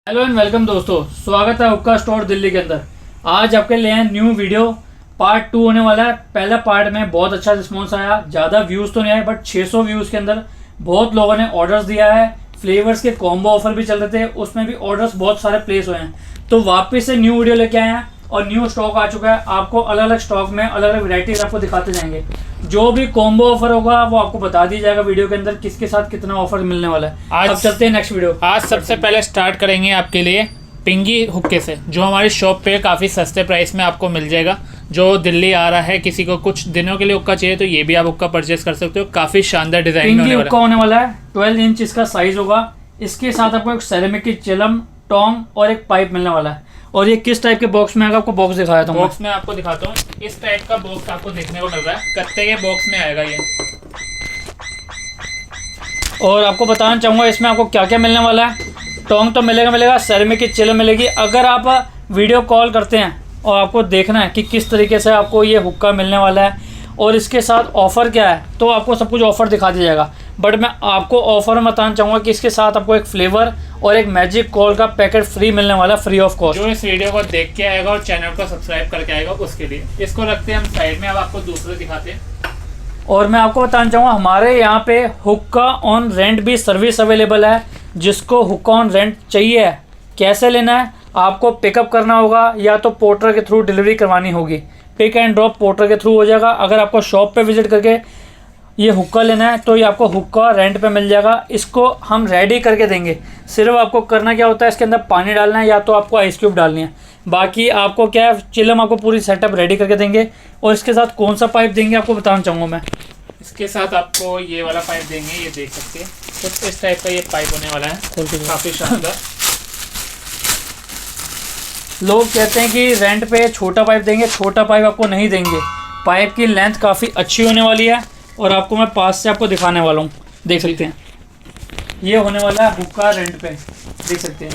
Hello and welcome दोस्तों, स्वागत है हुक्का स्टोर दिल्ली के अंदर। आज आपके लिए न्यू वीडियो पार्ट 2 होने वाला है। पहला पार्ट में बहुत अच्छा रिस्पॉन्स आया, ज़्यादा व्यूज़ तो नहीं आए बट 600 व्यूज़ के अंदर बहुत लोगों ने ऑर्डर्स दिया है। फ्लेवर्स के कॉम्बो ऑफर भी चल रहे थे, उसमें भी ऑर्डर्स बहुत सारे प्लेस हुए हैं। तो वापस से न्यू वीडियो लेके आए हैं और न्यू स्टॉक आ चुका है। आपको अलग अलग स्टॉक में अलग अलग वैरायटीज आपको दिखाते जाएंगे। जो भी कॉम्बो ऑफर होगा वो आपको बता दिया जाएगा वीडियो के अंदर, किसके साथ कितना ऑफर मिलने वाला है। अब चलते हैं नेक्स्ट वीडियो। आज सबसे पहले स्टार्ट करेंगे आपके लिए पिंगी हुक्के से, जो हमारी शॉप पे काफ़ी सस्ते प्राइस में आपको मिल जाएगा। जो दिल्ली आ रहा है, किसी को कुछ दिनों के लिए हुक्का चाहिए तो ये भी आप हुक्का परचेज कर सकते हो। काफ़ी शानदार डिजाइन पिंगी हुक्का होने वाला है। 12 इंच इसका साइज होगा। इसके साथ आपको एक सेरेमिक की चिलम, टोंग और एक पाइप मिलने वाला है। और ये किस टाइप के बॉक्स में आएगा, आपको बॉक्स दिखाया था। बॉक्स में आपको दिखाता हूँ, इस टाइप का बॉक्स आपको देखने को मिल रहा है। कत्ते के बॉक्स में आएगा ये। और आपको बताना चाहूँगा इसमें आपको क्या क्या मिलने वाला है। टोंग तो मिलेगा, सेरेमिक की चिलम मिलेगी। अगर आप वीडियो कॉल करते हैं और आपको देखना है कि किस तरीके से आपको ये हुक्का मिलने वाला है और इसके साथ ऑफ़र क्या है, तो आपको सब कुछ ऑफ़र दिखा दिया जाएगा। बट मैं आपको ऑफ़र में बताना चाहूँगा कि इसके साथ आपको एक फ्लेवर और एक मैजिक कॉल का पैकेट फ्री मिलने वाला है, फ्री ऑफ कॉस्ट। जो इस वीडियो को देख के आएगा और चैनल को सब्सक्राइब करके आएगा उसके लिए। इसको रखते हैं हम साइड में, अब आपको दूसरे दिखाते हैं। और मैं आपको बताना चाहूँगा हमारे यहाँ पे हुक्का ऑन रेंट भी सर्विस अवेलेबल है। जिसको हुक्का ऑन रेंट चाहिए, कैसे लेना है, आपको पिकअप करना होगा या तो पोर्टर के थ्रू डिलीवरी करवानी होगी। पिक एंड ड्रॉप पोर्टर के थ्रू हो जाएगा। अगर आपको शॉप पे विजिट करके ये हुक्का लेना है तो ये आपको हुक्का रेंट पे मिल जाएगा। इसको हम रेडी करके देंगे। सिर्फ आपको करना क्या होता है, इसके अंदर पानी डालना है या तो आपको आइस क्यूब डालनी है। बाकी आपको क्या है, चिलम आपको पूरी सेटअप रेडी करके देंगे। और इसके साथ कौन सा पाइप देंगे आपको बताना चाहूँगा मैं। इसके साथ आपको ये वाला पाइप देंगे, ये देख सकते हैं कुछ इस टाइप का ये पाइप होने वाला है, काफ़ी शानदार। लोग कहते हैं कि रेंट पे छोटा पाइप देंगे, छोटा पाइप आपको नहीं देंगे। पाइप की लेंथ काफ़ी अच्छी होने वाली है और आपको मैं पास से आपको दिखाने वाला हूँ। देख सकते हैं ये होने वाला है हुक्का रेंट पे। देख सकते हैं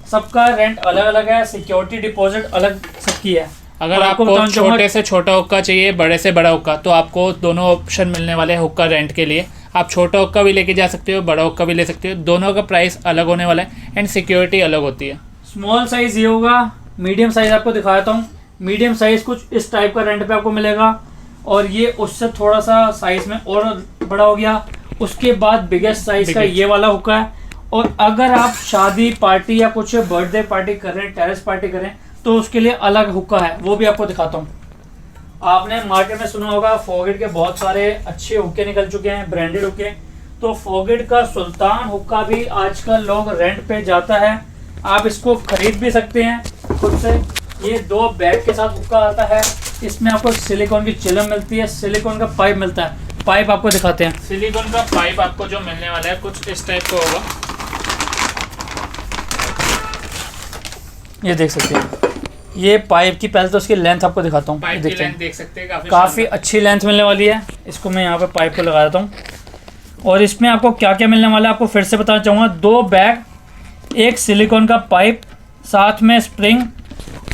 सबका रेंट अलग अलग है, सिक्योरिटी डिपॉजिट अलग सबकी है। अगर आपको छोटे से छोटा हुक्का चाहिए, बड़े से बड़ा हुक्का, तो आपको दोनों ऑप्शन मिलने वाले हैं हुक्का रेंट के लिए। आप छोटा हुक्का भी लेके जा सकते हो, बड़ा हुक्का भी ले सकते हो। दोनों का प्राइस अलग होने वाला है एंड सिक्योरिटी अलग होती है। स्मॉल साइज़ ये होगा, मीडियम साइज़ आपको दिखाता हूँ। मीडियम साइज़ कुछ इस टाइप का रेंट पे आपको मिलेगा और ये उससे थोड़ा सा साइज़ में और बड़ा हो गया। उसके बाद बिगेस्ट साइज़ का ये वाला हुक्का है। और अगर आप शादी पार्टी या कुछ बर्थडे पार्टी कर रहे हैं, टेरेस पार्टी कर रहे हैं, तो उसके लिए अलग हुक्का है, वो भी आपको दिखाता हूँ। आपने मार्केट में सुना होगा फोगेट के बहुत सारे अच्छे हुक्के निकल चुके हैं, ब्रांडेड हुक्के। तो फोगेट का सुल्तान हुक्का भी आजकल लोग रेंट पे जाता है। आप इसको खरीद भी सकते हैं खुद से। ये 2 बैग के साथ हुक्का आता है। इसमें आपको सिलिकॉन की चिलम मिलती है, सिलिकॉन का पाइप मिलता है। पाइप आपको दिखाते हैं। सिलिकॉन का पाइप आपको जो मिलने वाला है कुछ इस टाइप का होगा, ये देख सकते हैं। ये पाइप की पहले तो उसकी लेंथ आपको दिखाता हूँ। पाइप की लेंथ देख सकते हैं, काफ़ी अच्छी लेंथ मिलने वाली है। इसको मैं यहाँ पे पाइप को लगा देता हूँ। और इसमें आपको क्या क्या मिलने वाला है आपको फिर से बताना चाहूँगा। 2 बैग, एक सिलिकॉन का पाइप, साथ में स्प्रिंग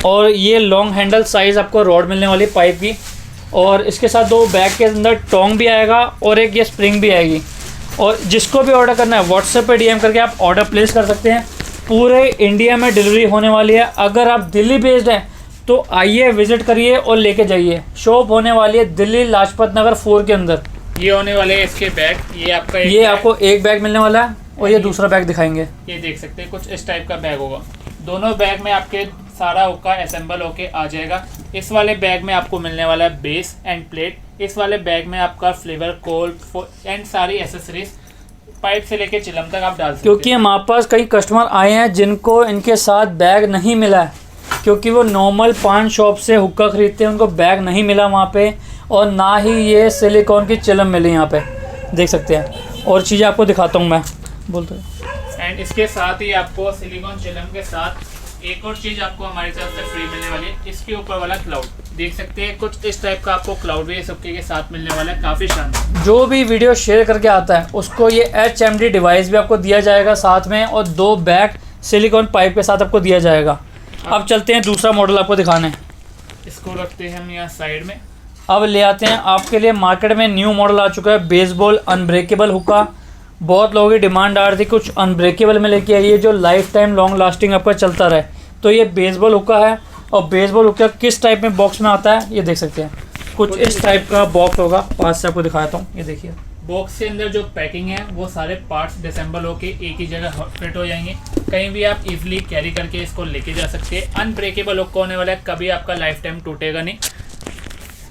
और ये लॉन्ग हैंडल साइज़ आपको रॉड मिलने वाली पाइप की। और इसके साथ 2 बैग के अंदर टोंग भी आएगा और एक ये स्प्रिंग भी आएगी। और जिसको भी ऑर्डर करना है व्हाट्सएप पे DM करके आप ऑर्डर प्लेस कर सकते हैं। पूरे इंडिया में डिलीवरी होने वाली है। अगर आप दिल्ली बेस्ड हैं तो आइए, विजिट करिए और लेके जाइए। शॉप होने वाली है दिल्ली लाजपत नगर 4 के अंदर। ये होने वाले हैं इसके बैग। ये आपका ये आपको एक बैग मिलने वाला है और ये दूसरा बैग दिखाएंगे। ये देख सकते हैं कुछ इस टाइप का बैग होगा। दोनों बैग में आपके सारा हुक्का असेंबल होके आ जाएगा। इस वाले बैग में आपको मिलने वाला है बेस एंड प्लेट। इस वाले बैग में आपका फ्लेवर, कोल एंड सारी एसेसरीज पाइप से लेके चिलम तक आप डाल सकते हैं। क्योंकि हमारे पास कई कस्टमर आए हैं जिनको इनके साथ बैग नहीं मिला है, क्योंकि वो नॉर्मल पान शॉप से हुक्का खरीदते हैं, उनको बैग नहीं मिला वहाँ पे। और ना ही ये सिलिकॉन की चिलम मिली यहाँ पे, देख सकते हैं। और चीज़ें आपको दिखाता हूँ मैं, बोलते हैं। एंड इसके साथ ही आपको सिलिकॉन चिलम के साथ एक और चीज़ आपको हमारी तरफ से फ्री मिलने वाली है। इसके ऊपर वाला क्लाउड देख सकते हैं, कुछ इस टाइप का आपको क्लाउड भी इस हुक्के के साथ मिलने वाला है, काफ़ी शानदार। जो भी वीडियो शेयर करके आता है उसको ये HMD डिवाइस भी आपको दिया जाएगा साथ में, और 2 बैग सिलिकॉन पाइप के साथ आपको दिया जाएगा। अब चलते हैं दूसरा मॉडल आपको दिखाने। इसको रखते हैं हम यहाँ साइड में। अब ले आते हैं आपके लिए मार्केट में न्यू मॉडल आ चुका है, बेसबॉल अनब्रेकेबल हुक्का। बहुत लोगों की डिमांड आ रही थी कुछ अनब्रेकेबल में लेके आइए जो लाइफ टाइम लॉन्ग लास्टिंग आपका चलता रहे। तो ये बेसबॉल हुक्का है, और बेसबॉल हुक्का किस टाइप में बॉक्स में आता है ये देख सकते हैं। कुछ इस टाइप का बॉक्स होगा, पास से आपको दिखाता हूँ। ये देखिए बॉक्स के अंदर जो पैकिंग है वो सारे पार्ट्स डिसेंबल होके एक ही जगह फिट हो जाएंगे। कहीं भी आप इजीली कैरी करके इसको लेके जा सकते हैं। अनब्रेकेबल हुक्का होने वाला है, कभी आपका लाइफ टाइम टूटेगा नहीं।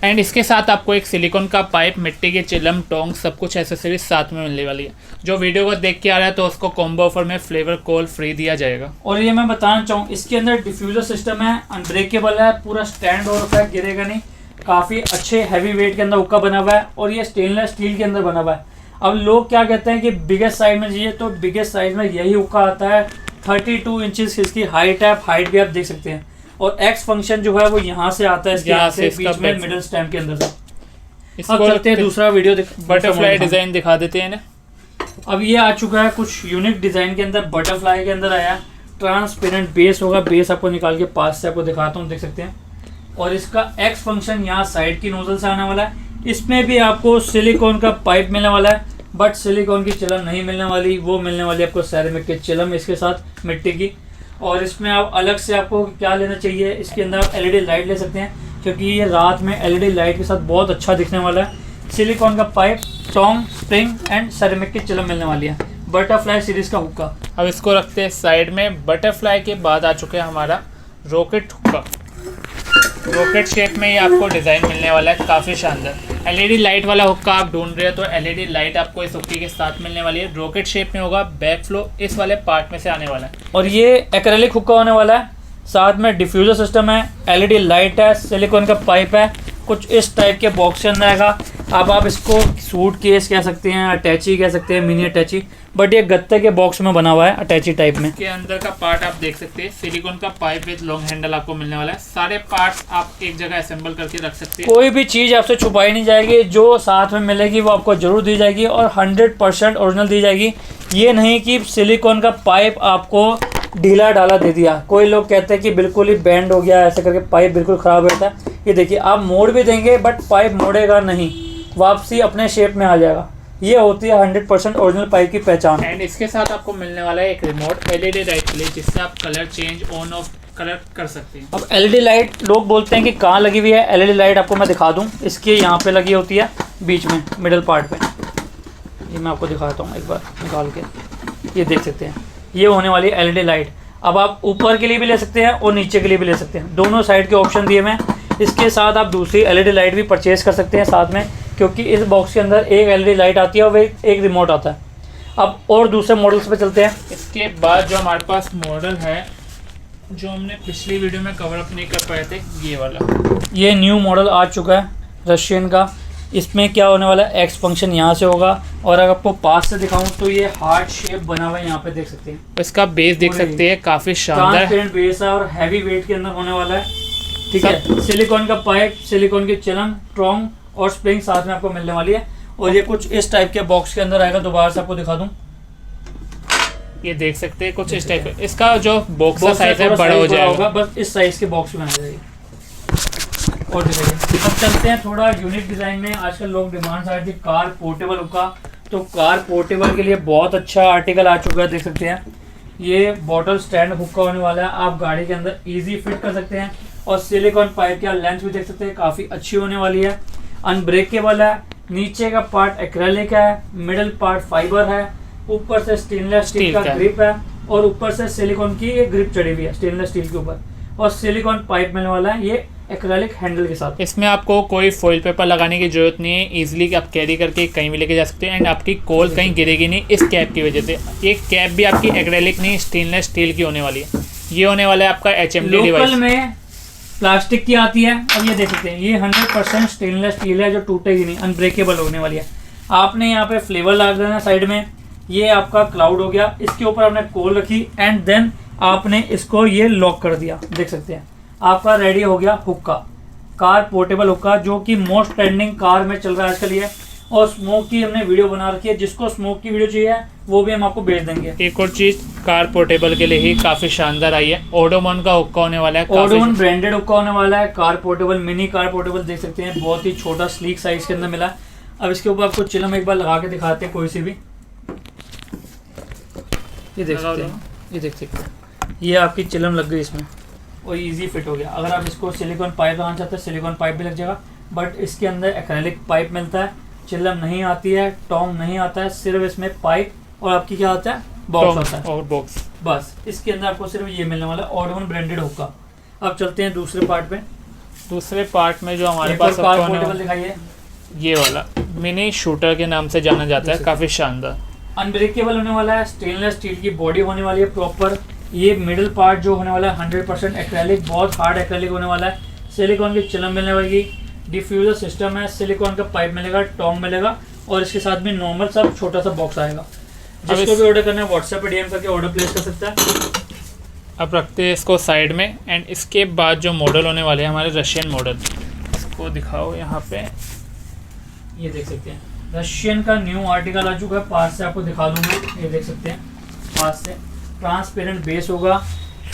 एंड इसके साथ आपको एक सिलिकॉन का पाइप, मिट्टी के चिलम, टोंग, सब कुछ एसेसरीज साथ में मिलने वाली है। जो वीडियो को देख के आ रहा है तो उसको कॉम्बो ऑफर में फ्लेवर कोल फ्री दिया जाएगा। और ये मैं बताना चाहूँ, इसके अंदर डिफ्यूजर सिस्टम है, अनब्रेकेबल है, पूरा स्टैंड और होता है, गिरेगा नहीं। काफ़ी अच्छे हैवी वेट के अंदर हुक्का बना हुआ है, और ये स्टेनलेस स्टील के अंदर बना हुआ है। अब लोग क्या कहते हैं कि बिगेस्ट साइज में चाहिए, तो बिगेस्ट साइज में यही हुक्का आता है। 32 इंचेस इसकी हाइट है, हाइट भी आप देख सकते हैं। और एक्स फंक्शन जो है वो यहाँ से आता है, इसके यहाँ से बीच में मिडिल स्टैम्प के अंदर से। अब चलते हैं दूसरा वीडियो, बटरफ्लाई डिजाइन दिखा देते हैं ना। अब ये आ चुका है कुछ यूनिक डिजाइन के अंदर, बटरफ्लाई के अंदर आया। ट्रांसपेरेंट बेस होगा, बेस आपको निकाल के पास से आपको दिखाता हूँ, देख सकते हैं। और इसका एक्स फंक्शन यहाँ साइड की नोजल से आने वाला है। इसमें भी आपको सिलिकॉन का पाइप मिलने वाला है, बट सिलिकॉन की चिलम नहीं मिलने वाली, वो मिलने वाली आपको सेरेमिक की चिलम इसके साथ मिट्टी की। और इसमें आप अलग से आपको क्या लेना चाहिए, इसके अंदर आप एलईडी लाइट ले सकते हैं, क्योंकि ये रात में एलईडी लाइट के साथ बहुत अच्छा दिखने वाला है। सिलिकॉन का pipe, Tong, spring and ceramic की चिलम मिलने वाली है। बटरफ्लाई सीरीज का हुक्का। अब इसको रखते हैं साइड में। बटरफ्लाई के बाद आ चुके हैं हमारा रॉकेट हुक्का। रॉकेट शेप में ये आपको डिज़ाइन मिलने वाला है, काफ़ी शानदार। एलईडी लाइट वाला हुक्का आप ढूंढ रहे हो तो एलईडी लाइट आपको इस हुक्के के साथ मिलने वाली है। रॉकेट शेप में होगा, बैक फ्लो इस वाले पार्ट में से आने वाला है। और ये एक्रेलिक हुक्का होने वाला है, साथ में डिफ्यूजर सिस्टम है, एलईडी लाइट है, सिलिकॉन का पाइप है। कुछ इस टाइप के बॉक्स के अंदर आएगा। अब आप इसको सूट केस कह सकते हैं, अटैची कह सकते हैं, मिनी अटैची, बट ये गत्ते के बॉक्स में बना हुआ है, अटैची टाइप में। के अंदर का पार्ट आप देख सकते हैं, सिलिकॉन का पाइप विद लॉन्ग हैंडल आपको मिलने वाला है। सारे पार्ट्स आप एक जगह असेंबल करके रख सकते हैं। कोई भी चीज़ आपसे छुपाई नहीं जाएगी, जो साथ में मिलेगी वो आपको जरूर दी जाएगी, और 100% ओरिजिनल दी जाएगी। ये नहीं कि सिलिकॉन का पाइप आपको ढीला ढाला दे दिया। कोई लोग कहते हैं कि बिल्कुल ही बैंड हो गया, ऐसे करके पाइप बिल्कुल ख़राब होता है। ये देखिए, आप मोड़ भी देंगे बट पाइप मोड़ेगा नहीं, वापसी अपने शेप में आ जाएगा। ये होती है 100% ओरिजिनल पाइप की पहचान। एंड इसके साथ आपको मिलने वाला है एक रिमोट एलईडी लाइट के लिए, जिससे आप colour change on off colour कर सकते हैं। अब एलईडी लाइट लोग बोलते हैं कि कहाँ लगी हुई है। एलईडी लाइट आपको मैं दिखा दूँ, इसके यहाँ पे लगी होती है, बीच में मिडल पार्ट पे। ये मैं आपको दिखाता हूँ एक बार निकाल के, ये देख सकते हैं, ये होने वाली है एलईडी लाइट। अब आप ऊपर के लिए भी ले सकते हैं और नीचे के लिए भी ले सकते हैं, दोनों साइड के ऑप्शन दिए हुए हैं। इसके साथ आप दूसरी एलईडी लाइट भी परचेज कर सकते हैं साथ में, क्योंकि इस बॉक्स के अंदर एक एलईडी लाइट आती है और एक रिमोट आता है। अब और दूसरे मॉडल्स पे चलते हैं। इसके बाद जो हमारे पास मॉडल है, जो हमने पिछली वीडियो में कवर अप नहीं कर पाए थे, ये वाला। ये न्यू मॉडल आ चुका है रशियन का। इसमें क्या होने वाला है, एक्स फंक्शन यहाँ से होगा, और अगर आपको पास से दिखाऊं तो ये हार्ट शेप बना हुआ है, यहाँ पे देख सकते हैं। इसका बेस देख सकते हैं, काफ़ी शानदार ट्रांसपेरेंट बेस है और हैवी वेट के अंदर होने वाला है। ठीक है, सिलिकॉन का पाइप, सिलिकॉन की चिलम, ट्रॉन्ग और स्प्रिंग साथ में आपको मिलने वाली है। और ये कुछ इस टाइप के बॉक्स के अंदर आएगा। दोबारा से आपको दिखा दूं, ये देख सकते हैं कुछ इस टाइप का। इसका जो बॉक्स का साइज है बड़ा हो जाएगा, बस इस साइज के बॉक्स में आ जाएगी। और दिखाइए, अब चलते हैं थोड़ा यूनिक डिजाइन में। आजकल लोग डिमांड आ रही थी कार पोर्टेबल हुक्का, तो कार पोर्टेबल के लिए बहुत अच्छा आर्टिकल आ चुका है, देख सकते हैं। ये बॉटल स्टैंड हुक्का होने वाला है, आप गाड़ी के अंदर इजी फिट कर सकते हैं। और सिलिकॉन पाइप की लेंथ भी देख सकते हैं, काफ़ी अच्छी होने वाली है। अनब्रेकेबल है, नीचे का पार्ट एक्रेलिक है, मिडल पार्ट फाइबर है, ऊपर से स्टेनलेस स्टील का ग्रिप है, और ऊपर से सिलिकॉन की एक ग्रिप चढ़ी हुई है स्टेनलेस स्टील के ऊपर, और सिलिकॉन पाइप मिलने वाला है ये एक्रेलिक हैंडल के साथ। इसमें आपको कोई फॉइल पेपर लगाने की जरूरत नहीं है, इजीली आप कैरी करके कहीं भी लेके जा सकते हैं। एंड आपकी कोल कहीं गिरेगी नहीं इस कैप की वजह से। ये कैप भी आपकी एक्रेलिक नहीं, स्टेनलेस स्टील की होने वाली है। ये होने वाला है आपका HMD डिवाइस। लोकल में प्लास्टिक की आती है, अब ये देख सकते हैं, ये 100% स्टेनलेस स्टील है, जो टूटेगी नहीं, अनब्रेकेबल होने वाली है। आपने यहाँ पे फ्लेवर लगा देना साइड में, ये आपका क्लाउड हो गया। इसके ऊपर आपने कोल रखी एंड देन आपने इसको ये लॉक कर दिया, देख सकते हैं, आपका रेडी हो गया हुक्का, कार पोर्टेबल हुक्का, जो कि मोस्ट ट्रेंडिंग कार में चल रहा है आजकल ये। और स्मोक की हमने वीडियो बना रखी है, जिसको स्मोक की वीडियो चाहिए वो भी हम आपको भेज देंगे। एक और चीज कार पोर्टेबल के लिए ही काफी शानदार आई है, ओडोमॉन का हुक्का होने वाला है। ओडोमॉन ब्रांडेड हुक्का होने वाला है, car portable, mini car portable, देख सकते हैं, बहुत ही छोटा स्लीक साइज के अंदर मिला है। अब इसके ऊपर आपको चिलम एक बार लगा के दिखाते हैं कोई सी भी। ये देख सकते हैं, ये देख सकते हैं, ये आपकी चिलम लग गई इसमें और इजी फिट हो गया। अगर आप इसको सिलिकॉन पाइप लगाना चाहते हैं सिलिकॉन पाइप भी लग जाएगा, बट इसके अंदर एक्रेलिक पाइप मिलता है, चिलम नहीं आती है, टोंग नहीं आता है, सिर्फ इसमें पाइप और आपकी क्या आता है बॉक्स होता है और बॉक्स। बस इसके अंदर आपको सिर्फ ये मिलने वाला है ऑडोमन ब्रांडेड हुक्का। अब चलते हैं दूसरे पार्ट पे। दूसरे पार्ट में जो हमारे एक पास और कार आपको पोर्टेबल होने- दिखाइए। ये वाला मिनी शूटर के नाम से जाना जाता है, काफ़ी शानदार। अनब्रेकेबल होने वाला है, स्टेनलेस स्टील की बॉडी होने वाली है प्रॉपर। ये मिडिल पार्ट जो होने वाला है 100% एक्रेलिक, बहुत हार्ड एक्रेलिक होने वाला है। सिलिकॉन की चिलम मिलने वाली, डिफ्यूजर सिस्टम है, सिलिकॉन का पाइप मिलेगा, टोंग मिलेगा और इसके साथ में नॉर्मल सा छोटा सा बॉक्स आएगा। जिसको भी ऑर्डर करना है व्हाट्सएप पे डीएम करके ऑर्डर प्लेस कर सकता है। अब रखते हैं इसको साइड में एंड इसके बाद जो मॉडल होने वाले हैं हमारे रशियन मॉडल, इसको दिखाओ यहाँ पे। ये देख सकते हैं रशियन का न्यू आर्टिकल आ चुका है, पास से आपको दिखा दूंगा। ये देख सकते हैं पास से ट्रांसपेरेंट बेस होगा,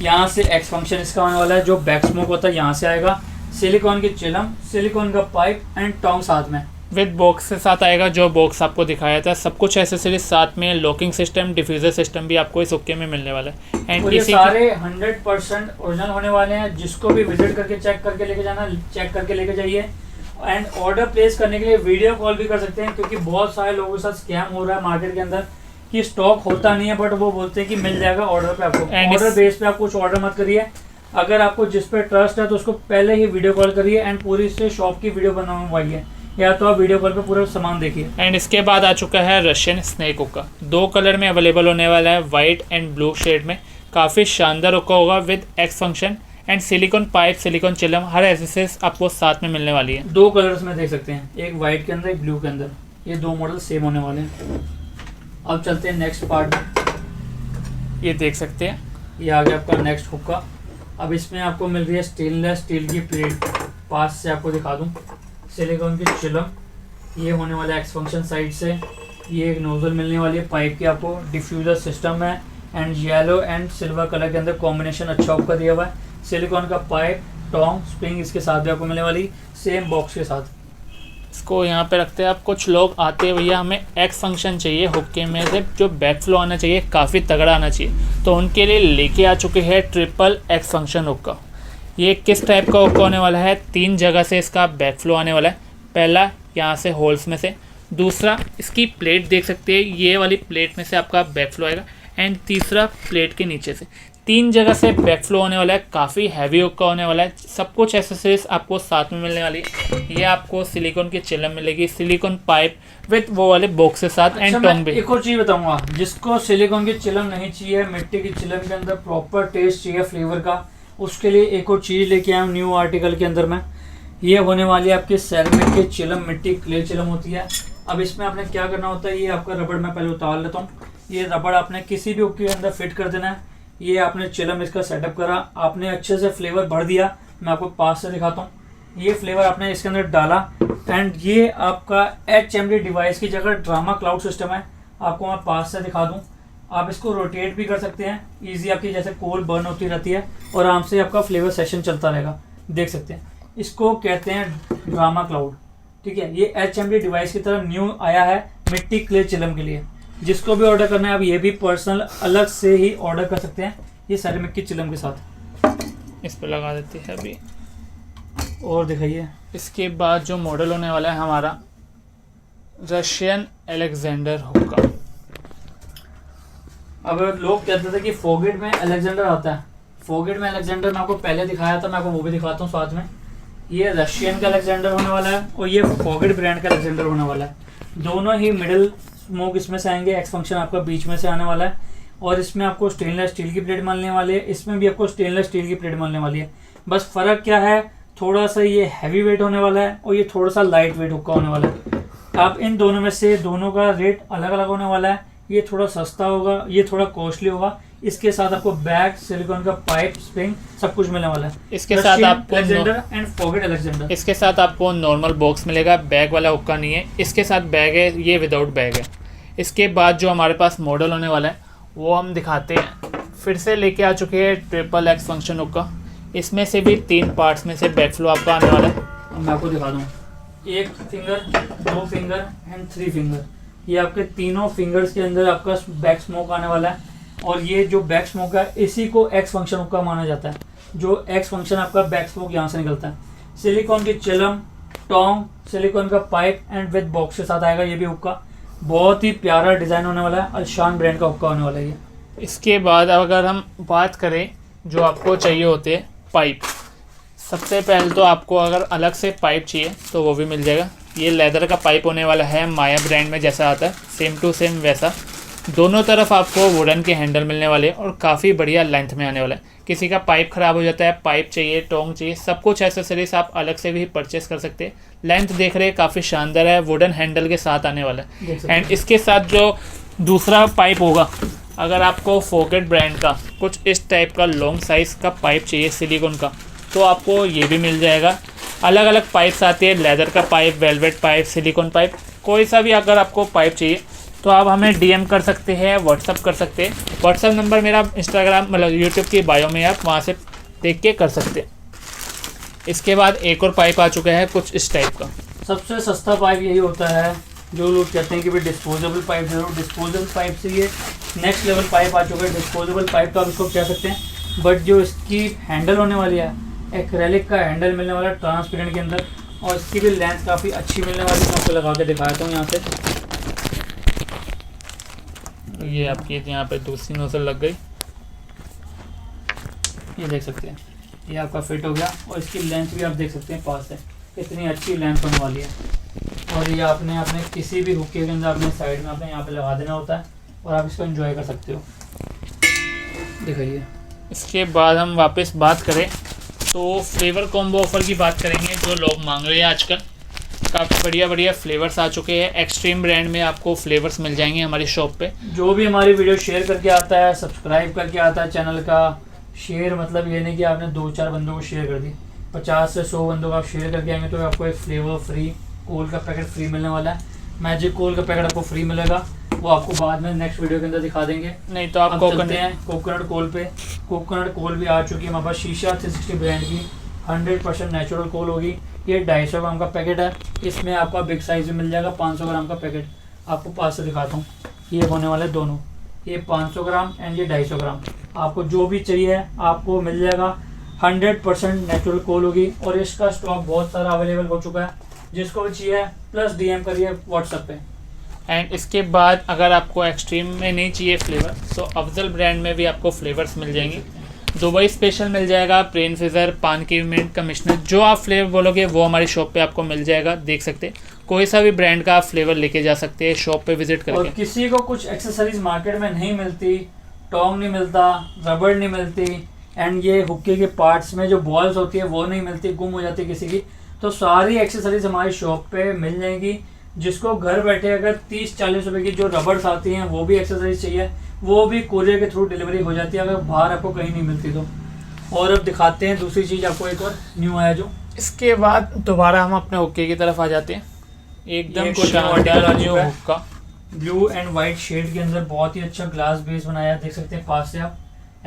यहाँ से एक्स फंक्शन इसका होने वाला है, जो बैक स्मोक होता है यहाँ से आएगा, सिलिकॉन की चिलम, सिलिकॉन का पाइप एंड टोंग साथ में विद बॉक्स के साथ आएगा। जो बॉक्स आपको दिखाया था सब कुछ एसेसरीज साथ में, लॉकिंग सिस्टम, डिफ्यूजर सिस्टम भी आपको इस हुक्के में मिलने वाला है। एंड और ये इसी सारे 100% ओरिजिनल होने वाले हैं। जिसको भी विजिट करके चेक करके लेके जाना, चेक करके लेके जाइए। एंड ऑर्डर प्लेस करने के लिए वीडियो कॉल भी कर सकते हैं, क्योंकि बहुत सारे लोगों के साथ स्कैम हो रहा है मार्केट के अंदर कि स्टॉक होता नहीं है, बट वो बोलते हैं कि मिल जाएगा ऑर्डर पे। आपको ऑर्डर बेस पे आप कुछ ऑर्डर मत करिए। अगर आपको जिस पे ट्रस्ट है तो उसको पहले ही वीडियो कॉल करिए एंड पूरी से शॉप की वीडियो बनवाइए, या तो आप वीडियो कॉल पे पूरा सामान देखिए। एंड इसके बाद आ चुका है रशियन स्नेक हुक्का, 2 कलर में अवेलेबल होने वाला है, वाइट एंड ब्लू शेड में। काफ़ी शानदार हुक्का होगा with x function and silicon pipe, silicon चिलम, हर एसेसरीज आपको साथ में मिलने वाली है। 2 कलर्स में देख सकते हैं, एक वाइट के अंदर एक ब्लू के अंदर, ये 2 मॉडल सेम होने वाले हैं। अब चलते हैं नेक्स्ट पार्ट में। ये देख सकते हैं, ये आ गया आपका नेक्स्ट हुक्का। अब इसमें आपको मिल रही है स्टेनलेस स्टील की प्लेट, पास से आपको दिखा दूं, सिलिकॉन की चिलम, ये होने वाला है एक्स फंक्शन साइड से, ये एक नोजल मिलने वाली है पाइप की आपको, डिफ्यूजर सिस्टम है and yellow and silver colour के अंदर कॉम्बिनेशन अच्छा हुक्का दिया हुआ है। सिलिकॉन का पाइप, टोंग, स्प्रिंग इसके साथ भी आपको मिलने वाली, सेम बॉक्स के साथ। इसको यहाँ पे रखते हैं। अब कुछ लोग आते हैं भैया हमें एक्स फंक्शन चाहिए हुक्के में से, जो बैक फ्लो आना चाहिए, काफ़ी तगड़ा आना चाहिए, तो उनके लिए लेके आ चुके हैं ट्रिपल एक्स फंक्शन हुक्का। ये किस टाइप का हुक्का होने वाला है, 3 जगह से इसका बैक फ्लो आने वाला है। पहला यहाँ से होल्स में से, दूसरा इसकी प्लेट देख सकते हैं, ये वाली प्लेट में से आपका बैक फ्लो आएगा, एंड तीसरा प्लेट के नीचे से। 3 जगह से बैक फ्लो होने वाला है, काफ़ी हैवी हुक्का होने वाला है। सब कुछ एसेसरीज आपको साथ में मिलने वाली है। ये आपको सिलिकॉन की चिलम मिलेगी, सिलिकॉन पाइप विथ वो वाले बॉक्स के साथ एंड टोंग भी। एक और चीज़ बताऊंगा, जिसको सिलिकॉन की चिलम नहीं चाहिए, मिट्टी की चिलम के अंदर प्रॉपर टेस्ट चाहिए फ्लेवर का, उसके लिए एक और चीज़ लेके आया हूँ न्यू आर्टिकल के अंदर में। ये होने वाली है आपकी सेरेमिक की चिलम, मिट्टी क्ले चिलम होती है। अब इसमें आपने क्या करना होता है, ये आपका रबड़ मैं पहले उतार लेता हूँ। ये रबड़ आपने किसी भी हुक्के के अंदर फिट कर देना है। ये आपने चिलम इसका सेटअप करा, आपने अच्छे से फ्लेवर भर दिया, मैं आपको पास से दिखाता हूँ। ये फ्लेवर आपने इसके अंदर डाला एंड ये आपका HMD डिवाइस की जगह ड्रामा क्लाउड सिस्टम है। आपको मैं पास से दिखा दूँ, आप इसको रोटेट भी कर सकते हैं, ईजी आपकी जैसे कोल बर्न होती रहती है और आराम से आपका फ्लेवर सेशन चलता रहेगा। देख सकते हैं, इसको कहते हैं ड्रामा क्लाउड। ठीक है, ये HMD डिवाइस की तरफ न्यू आया है मिट्टी क्ले चिलम के लिए। जिसको भी ऑर्डर करना है आप ये भी पर्सनल अलग से ही ऑर्डर कर सकते हैं, ये सेरेमिक की चिलम के साथ। इस पर लगा देते हैं अभी। और दिखाइए, इसके बाद जो मॉडल होने वाला है हमारा रशियन अलेक्जेंडर हुक्का। अब लोग कहते थे कि फोगेट में अलेक्जेंडर आता है, फोगेट में अलेक्जेंडर मैं आपको पहले दिखाया था, मैं आपको वो भी दिखाता हूँ साथ में। ये रशियन का अलेक्जेंडर होने वाला है और ये फोगेट ब्रांड का अलेक्जेंडर होने वाला है। दोनों ही मिडिल स्मोक इसमें से आएंगे, एक्स फंक्शन आपका बीच में से आने वाला है और इसमें आपको स्टेनलेस स्टील की प्लेट मिलने वाली है, इसमें भी आपको स्टेनलेस स्टील की प्लेट मिलने वाली है। बस फ़र्क क्या है, थोड़ा सा ये हैवी वेट होने वाला है और ये थोड़ा सा लाइट वेट हुक्का होने वाला है। अब इन दोनों में से दोनों का रेट अलग अलग होने वाला है, ये थोड़ा सस्ता होगा, ये थोड़ा कॉस्टली होगा। इसके साथ आपको बैग, सिलिकॉन का पाइप, स्प्रिंग सब कुछ मिलने वाला है। इसके साथ आपको अलेक्जेंडर एंड फोगेट अलेक्जेंडर। इसके साथ आपको नॉर्मल बॉक्स मिलेगा, बैग वाला हुक्का नहीं है। इसके साथ बैग है, ये विदाउट बैग है। इसके बाद जो हमारे पास मॉडल होने वाला है वो हम दिखाते हैं। फिर से लेके आ चुके हैं ट्रिपल एक्स फंक्शन हुक्का। इसमें से भी 3 पार्ट्स में से बैक फ्लो आपका आने वाला है। मैं आपको दिखा दूँ, 1 फिंगर, 2 फिंगर एंड 3 फिंगर। ये आपके तीनों फिंगर्स के अंदर आपका बैक स्मोक आने वाला है। और ये जो बैक स्मोक है इसी को एक्स फंक्शन हुक्का माना जाता है। जो एक्स फंक्शन आपका बैक स्मोक यहाँ से निकलता है। सिलिकॉन की चिलम, टोंग, सिलिकॉन का पाइप एंड विद बॉक्स के साथ आएगा ये भी हुक्का। बहुत ही प्यारा डिज़ाइन होने वाला है, अल्शान ब्रांड का हुक्का होने वाला है ये। इसके बाद अगर हम बात करें जो आपको चाहिए होते हैं पाइप, सबसे पहले तो आपको अगर अलग से पाइप चाहिए तो वो भी मिल जाएगा। ये लेदर का पाइप होने वाला है, माया ब्रांड में जैसा आता है सेम टू सेम वैसा। दोनों तरफ आपको वुडन के हैंडल मिलने वाले हैं और काफ़ी बढ़िया लेंथ में आने वाला है। किसी का पाइप ख़राब हो जाता है, पाइप चाहिए, टोंग चाहिए, सब कुछ एसेसरीज आप अलग से भी परचेस कर सकते हैं। लेंथ देख रहे हैं काफ़ी शानदार है, वुडन हैंडल के साथ आने वाला है। एंड इसके साथ जो दूसरा पाइप होगा, अगर आपको फोकेट ब्रांड का कुछ इस टाइप का लॉन्ग साइज़ का पाइप चाहिए सिलिकॉन का, तो आपको ये भी मिल जाएगा। अलग अलग पाइप्स आती है, लेदर का pipe, velvet pipe, silicon pipe, कोई सा भी अगर आपको पाइप चाहिए तो आप हमें डीएम कर सकते हैं, व्हाट्सअप कर सकते हैं। व्हाट्सअप नंबर मेरा इंस्टाग्राम मतलब यूट्यूब की बायो में आप वहाँ से देख के कर सकते हैं। इसके बाद एक और पाइप आ चुका है कुछ इस टाइप का। सबसे सस्ता पाइप यही होता है। जो लोग कहते हैं कि भाई डिस्पोजेबल पाइप जरूर, डिस्पोजेबल पाइप से ये नेक्स्ट लेवल पाइप आ चुका है। डिस्पोजेबल पाइप तो आप इसको कह सकते हैं, बट जो इसकी हैंडल होने वाली है, एक्रेलिक का हैंडल मिलने वाला है ट्रांसपेरेंट के अंदर, और इसकी भी लेंथ काफ़ी अच्छी मिलने वाली है। मैं आपको लगा के दिखाता हूँ यहाँ से। ये आपकी यहाँ पे दूसरी नोजल लग गई, ये देख सकते हैं, ये आपका फिट हो गया। और इसकी लेंथ भी आप देख सकते हैं पास से, कितनी अच्छी लेंथ होने वाली है। और ये आपने अपने किसी भी हुक्के के अंदर अपने साइड में आपने यहाँ पे लगा देना होता है और आप इसको एंजॉय कर सकते हो। दिखाइए। इसके बाद हम वापस बात करें तो फ्लेवर कॉम्बो ऑफर की बात करेंगे जो लोग मांग रहे हैं आजकल। काफ़ी बढ़िया बढ़िया फ्लेवर्स आ चुके हैं। एक्सट्रीम ब्रांड में आपको फ्लेवर्स मिल जाएंगे हमारी शॉप पे। जो भी हमारी वीडियो शेयर करके आता है, सब्सक्राइब करके आता है चैनल का, शेयर मतलब ये नहीं कि आपने 2-4 बंदों को शेयर कर दी, 50 से 100 बंदों को आप शेयर करके आएंगे तो आपको एक फ्लेवर फ्री कोल का पैकेट फ्री मिलने वाला है। मैजिक कोल का पैकेट आपको फ्री मिलेगा, वो आपको बाद में नेक्स्ट वीडियो के अंदर दिखा देंगे। नहीं तो आप चलते हैं कोकोनट कोल पे। कोकोनट कोल भी आ चुकी है हमारे पास, शीशा 360 ब्रांड की 100% नेचुरल कोल होगी। ये 250 ग्राम का पैकेट है। इसमें आपका बिग साइज में मिल जाएगा 500 ग्राम का पैकेट। आपको पास से दिखाता हूँ, ये होने वाले दोनों, ये 500 ग्राम एंड ये 250 ग्राम। आपको जो भी चाहिए आपको मिल जाएगा। 100% नेचुरल कोल होगी और इसका स्टॉक बहुत सारा अवेलेबल हो चुका है। जिसको भी चाहिए प्लस डीएम करिए व्हाट्सएप पे। एंड इसके बाद अगर आपको एक्सट्रीम में नहीं चाहिए फ्लेवर तो अफजल ब्रांड में भी आपको फ्लेवर्स मिल जाएंगे। दुबई स्पेशल मिल जाएगा, प्लेन फिजर, पान की मिंट, कमिश्नर, जो आप फ्लेवर बोलोगे वो हमारी शॉप पे आपको मिल जाएगा। देख सकते हैं कोई सा भी ब्रांड का आप फ्लेवर लेके जा सकते हैं शॉप पे विजिट करके। और किसी को कुछ एक्सेसरीज मार्केट में नहीं मिलती, टोंग नहीं मिलता, रबड़ नहीं मिलती, एंड ये हुक्के के पार्ट्स में जो बॉल्स होती है वो नहीं मिलती, गुम हो जाती है किसी की, तो सारी एक्सेसरीज हमारी शॉप पे मिल जाएंगी। जिसको घर बैठे अगर 30-40 रुपए की जो रबर्स आती हैं वो भी एक्सेसरीज चाहिए, वो भी कोरियर के थ्रू डिलीवरी हो जाती है अगर बाहर आपको कहीं नहीं मिलती तो। और अब दिखाते हैं दूसरी चीज़ आपको, एक और न्यू आया जो। इसके बाद दोबारा हम अपने हुक्के की तरफ आ जाते हैं। एकदम शानदार न्यू हुक्का, ब्लू एंड वाइट शेड के अंदर बहुत ही अच्छा ग्लास बेस बनाया है। देख सकते हैं पास से आप।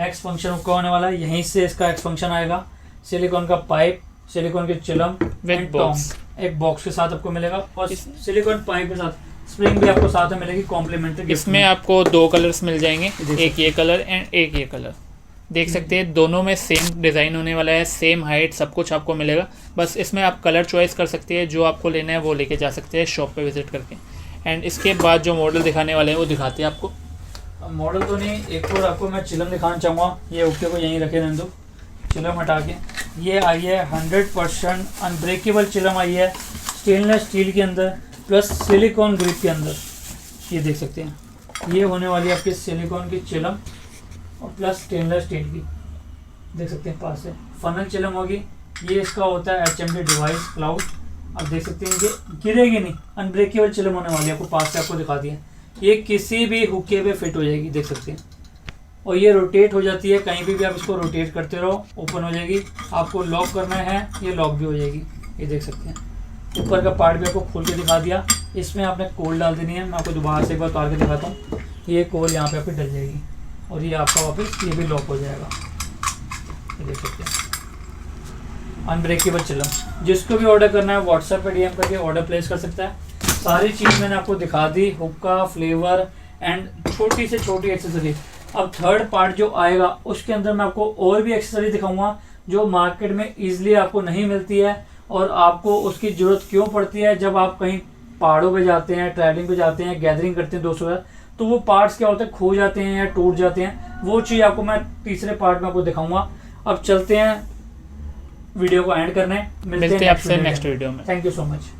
एक्स फंक्शन हुक्का होने वाला है, यहीं से इसका एक्स फंक्शन आएगा। सिलिकॉन का पाइप, सिलिकॉन के चिलम विद बॉक्स, एक बॉक्स के साथ आपको मिलेगा और सिलिकॉन पाइप के साथ स्प्रिंग भी आपको साथ में मिलेगी कॉम्प्लीमेंट्री। इसमें आपको 2 कलर्स मिल जाएंगे, एक ये कलर एंड एक ये कलर। देख सकते हैं दोनों में सेम डिज़ाइन होने वाला है, सेम हाइट, सब कुछ आपको मिलेगा। बस इसमें आप कलर चॉइस कर सकते हैं, जो आपको लेना है वो लेके जा सकते हैं शॉप पे विजिट करके। एंड इसके बाद जो मॉडल दिखाने वाले हैं वो दिखाते हैं आपको। मॉडल तो नहीं, एक और आपको मैं चिलम दिखाना चाहूँगा। ये हुक्के को यहीं रखे रहने दो, चिलम हटा के। ये आई है 100% अनब्रेकेबल चिलम आई है, स्टेनलेस स्टील के अंदर प्लस सिलिकॉन ग्रिप के अंदर। ये देख सकते हैं, ये होने वाली है आपकी सिलिकॉन की चिलम और प्लस स्टेनलेस स्टील की। देख सकते हैं पास से फनल चिलम होगी। ये इसका होता है HMD डिवाइस क्लाउड। आप देख सकते हैं ये गिरेगी नहीं, अनब्रेकेबल चिलम होने वाली है। आपको पास से आपको दिखा दिया, ये किसी भी हुक्के पे फिट हो जाएगी, देख सकते हैं। और ये रोटेट हो जाती है, कहीं भी आप इसको रोटेट करते रहो ओपन हो जाएगी। आपको लॉक करना है, ये लॉक भी हो जाएगी। ये देख सकते हैं, ऊपर का पार्ट भी आपको खोल के दिखा दिया। इसमें आपने कोल डाल देनी है, मैं आपको दोबारा से एक बार उतार के दिखाता हूँ। ये कोल यहाँ पे आपकी डल जाएगी और ये आपका वापस ये भी लॉक हो जाएगा। ये देख सकते हैं, अनब्रेकेबल चिलम। जिसको भी ऑर्डर करना है व्हाट्सएप पे DM करके ऑर्डर प्लेस कर सकता है। सारी चीज़ मैंने आपको दिखा दी, हुक्का, फ्लेवर एंड छोटी से छोटी एक्सेसरी। अब थर्ड पार्ट जो आएगा उसके अंदर मैं आपको और भी एक्सेसरी दिखाऊंगा जो मार्केट में इजीली आपको नहीं मिलती है, और आपको उसकी जरूरत क्यों पड़ती है जब आप कहीं पहाड़ों पे जाते हैं, ट्रैवलिंग पे जाते हैं, गैदरिंग करते हैं दोस्तों के साथ, तो वो पार्ट्स क्या होते हैं, खो जाते हैं या टूट जाते हैं। वो चीज़ आपको मैं तीसरे पार्ट में आपको दिखाऊंगा। अब चलते हैं वीडियो को एंड करने, मिलते हैं आपसे नेक्स्ट वीडियो में। Thank you so much.